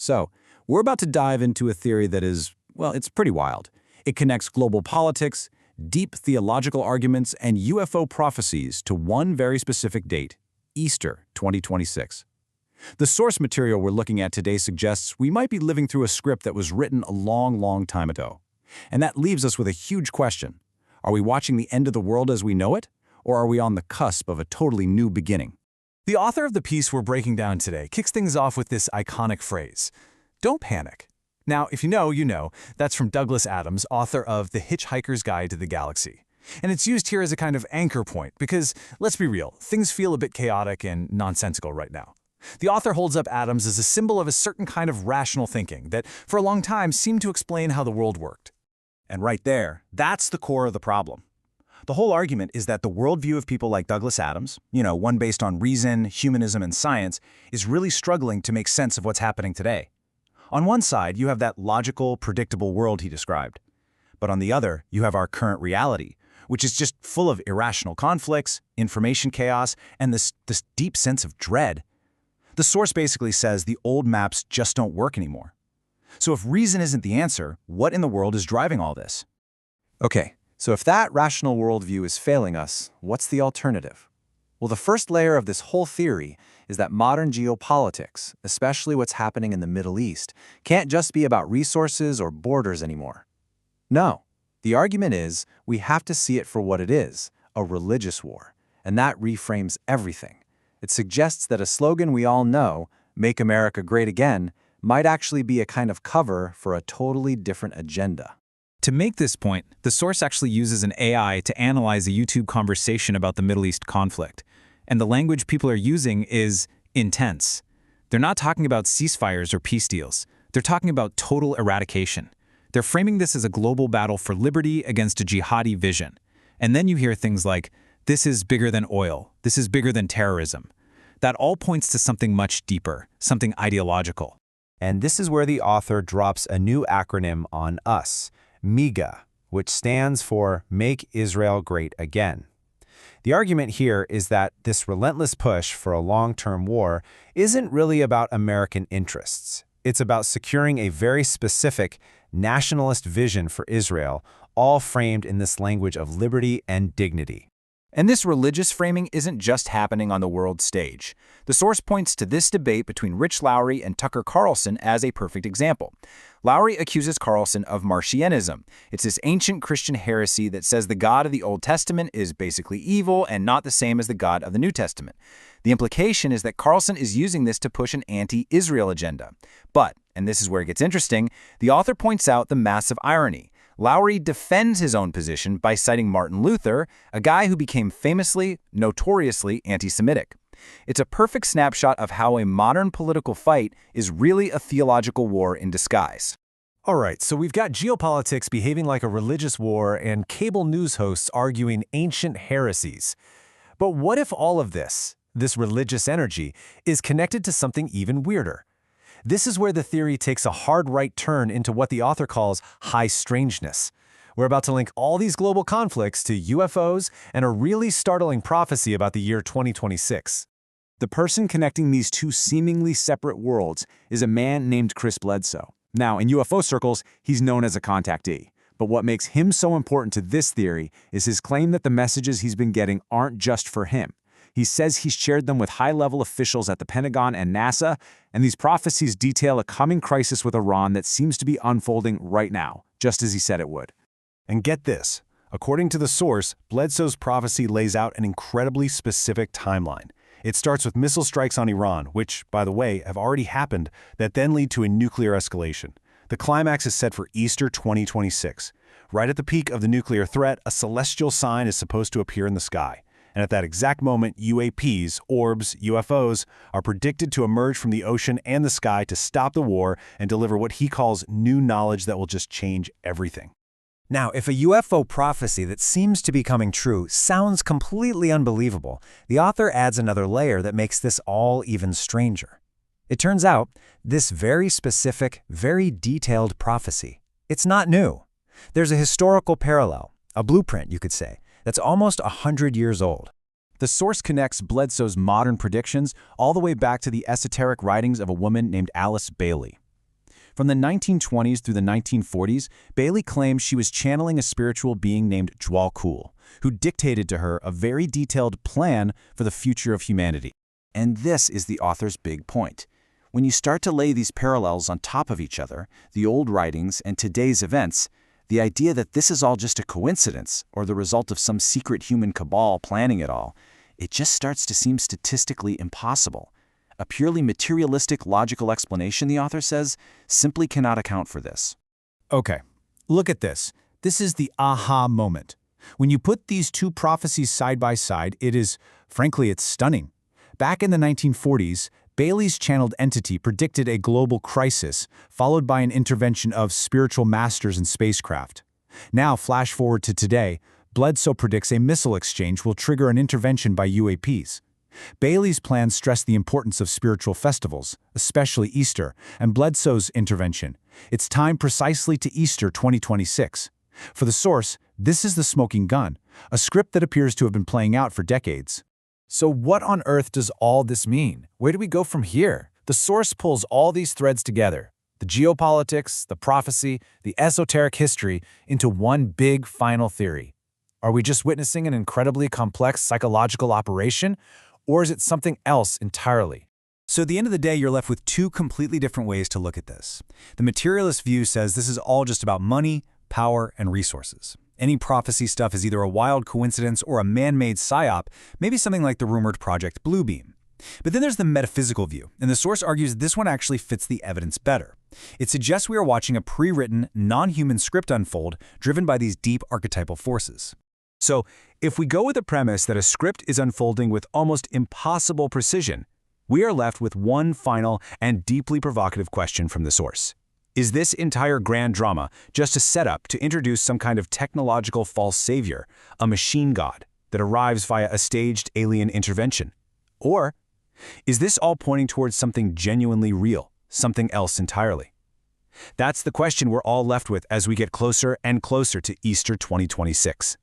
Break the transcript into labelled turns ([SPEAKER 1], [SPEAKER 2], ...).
[SPEAKER 1] So, we're about to dive into a theory that is, well, it's pretty wild. It connects global politics, deep theological arguments, and UFO prophecies to one very specific date, Easter 2026. The source material we're looking at today suggests we might be living through a script that was written a long, long time ago. And that leaves us with a huge question. Are we watching the end of the world as we know it, or are we on the cusp of a totally new beginning?
[SPEAKER 2] The author of the piece we're breaking down today kicks things off with this iconic phrase, "Don't panic." Now, if you know, you know. That's from Douglas Adams, author of The Hitchhiker's Guide to the Galaxy. And it's used here as a kind of anchor point because, let's be real, things feel a bit chaotic and nonsensical right now. The author holds up Adams as a symbol of a certain kind of rational thinking that, for a long time, seemed to explain how the world worked.
[SPEAKER 3] And right there, that's the core of the problem. The whole argument is that the worldview of people like Douglas Adams, one based on reason, humanism, and science, is really struggling to make sense of what's happening today. On one side, you have that logical, predictable world he described. But on the other, you have our current reality, which is just full of irrational conflicts, information chaos, and this deep sense of dread. The source basically says the old maps just don't work anymore. So if reason isn't the answer, what in the world is driving all this?
[SPEAKER 4] Okay, so if that rational worldview is failing us, what's the alternative? Well, the first layer of this whole theory is that modern geopolitics, especially what's happening in the Middle East, can't just be about resources or borders anymore. No, the argument is we have to see it for what it is, a religious war, and that reframes everything. It suggests that a slogan we all know, "Make America Great Again," might actually be a kind of cover for a totally different agenda.
[SPEAKER 2] To make this point, the source actually uses an AI to analyze a YouTube conversation about the Middle East conflict. And the language people are using is intense. They're not talking about ceasefires or peace deals. They're talking about total eradication. They're framing this as a global battle for liberty against a jihadi vision. And then you hear things like, "This is bigger than oil. This is bigger than terrorism." That all points to something much deeper, something ideological.
[SPEAKER 5] And this is where the author drops a new acronym on us, MEGA, which stands for Make Israel Great Again. The argument here is that this relentless push for a long-term war isn't really about American interests. It's about securing a very specific nationalist vision for Israel, all framed in this language of liberty and dignity.
[SPEAKER 1] And this religious framing isn't just happening on the world stage. The source points to this debate between Rich Lowry and Tucker Carlson as a perfect example. Lowry accuses Carlson of Marcionism. It's this ancient Christian heresy that says the God of the Old Testament is basically evil and not the same as the God of the New Testament. The implication is that Carlson is using this to push an anti-Israel agenda. But, and this is where it gets interesting, the author points out the massive irony. Lowry defends his own position by citing Martin Luther, a guy who became famously, notoriously anti-Semitic. It's a perfect snapshot of how a modern political fight is really a theological war in disguise.
[SPEAKER 2] All right, so we've got geopolitics behaving like a religious war and cable news hosts arguing ancient heresies. But what if all of this religious energy, is connected to something even weirder? This is where the theory takes a hard right turn into what the author calls high strangeness. We're about to link all these global conflicts to UFOs and a really startling prophecy about the year 2026.
[SPEAKER 3] The person connecting these two seemingly separate worlds is a man named Chris Bledsoe. Now, in UFO circles, he's known as a contactee. But what makes him so important to this theory is his claim that the messages he's been getting aren't just for him. He says he's shared them with high-level officials at the Pentagon and NASA, and these prophecies detail a coming crisis with Iran that seems to be unfolding right now, just as he said it would.
[SPEAKER 6] And get this, according to the source, Bledsoe's prophecy lays out an incredibly specific timeline. It starts with missile strikes on Iran, which, by the way, have already happened, that then lead to a nuclear escalation. The climax is set for Easter 2026. Right at the peak of the nuclear threat, a celestial sign is supposed to appear in the sky. And at that exact moment, UAPs, orbs, UFOs, are predicted to emerge from the ocean and the sky to stop the war and deliver what he calls new knowledge that will just change everything.
[SPEAKER 5] Now, if a UFO prophecy that seems to be coming true sounds completely unbelievable, the author adds another layer that makes this all even stranger. It turns out, this very specific, very detailed prophecy, it's not new. There's a historical parallel, a blueprint, you could say, that's almost 100 years old.
[SPEAKER 3] The source connects Bledsoe's modern predictions all the way back to the esoteric writings of a woman named Alice Bailey.
[SPEAKER 1] From the 1920s through the 1940s, Bailey claimed she was channeling a spiritual being named Dwal-Kul, who dictated to her a very detailed plan for the future of humanity.
[SPEAKER 3] And this is the author's big point. When you start to lay these parallels on top of each other, the old writings and today's events, the idea that this is all just a coincidence or the result of some secret human cabal planning it all, it just starts to seem statistically impossible. A purely materialistic logical explanation, the author says, simply cannot account for this.
[SPEAKER 6] Okay, look at this. This is the aha moment. When you put these two prophecies side by side, frankly, it's stunning. Back in the 1940s, Bailey's channeled entity predicted a global crisis, followed by an intervention of spiritual masters in spacecraft. Now, flash forward to today, Bledsoe predicts a missile exchange will trigger an intervention by UAPs. Bailey's plans stress the importance of spiritual festivals, especially Easter, and Bledsoe's intervention. It's timed precisely to Easter 2026. For the source, this is the smoking gun, a script that appears to have been playing out for decades.
[SPEAKER 4] So what on earth does all this mean? Where do we go from here? The source pulls all these threads together, the geopolitics, the prophecy, the esoteric history, into one big final theory. Are we just witnessing an incredibly complex psychological operation, or is it something else entirely?
[SPEAKER 3] So at the end of the day, you're left with two completely different ways to look at this. The materialist view says this is all just about money, power, and resources. Any prophecy stuff is either a wild coincidence or a man-made psyop, maybe something like the rumored Project Bluebeam. But then there's the metaphysical view, and the source argues this one actually fits the evidence better. It suggests we are watching a pre-written, non-human script unfold driven by these deep archetypal forces. So, if we go with the premise that a script is unfolding with almost impossible precision, we are left with one final and deeply provocative question from the source. Is this entire grand drama just a setup to introduce some kind of technological false savior, a machine god, that arrives via a staged alien intervention? Or is this all pointing towards something genuinely real, something else entirely? That's the question we're all left with as we get closer and closer to Easter 2026.